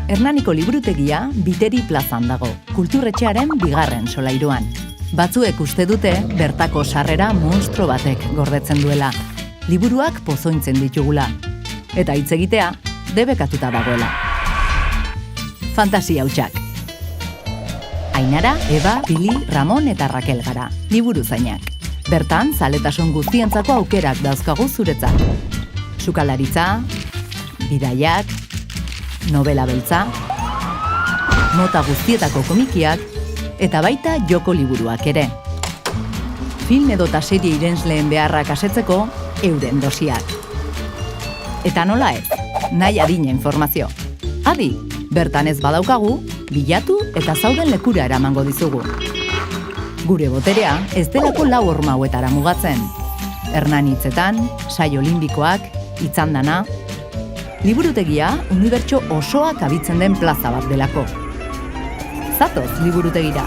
Hernaniko liburutegia Biteri plazan dago, kulturretxearen 2. solairuan. Batzuek uste dute bertako sarrera monstro batek gordetzen duela. Liburuak pozointzen ditugula. Eta hitz egitea debekatuta dagoela. Fantasia hutsak. Ainara, Eba, Bili, Ramon eta Rakel gara, liburuzainak. Bertan, zaletasun guztientzako aukerak dauzkagu zuretzat. Sukalaritza, bidaiak, novela beltza, mota guztietako komikiak, eta baita joko liburuak ere. Film edota serie irensleen beharrak asetzeko, euren dosiak. Eta nola ez, nahi adina informazio. Adi, bertan ez badaukagu, bilatu eta zauden lekura eramango dizugu. Gure boterea ez delako 4 horma hauetara mugatzen. Hernani hitzetan, saio limbikoak, hitzandana. Liburutegia unibertso osoak abitzen den plaza bat delako. Zatoz liburutegira!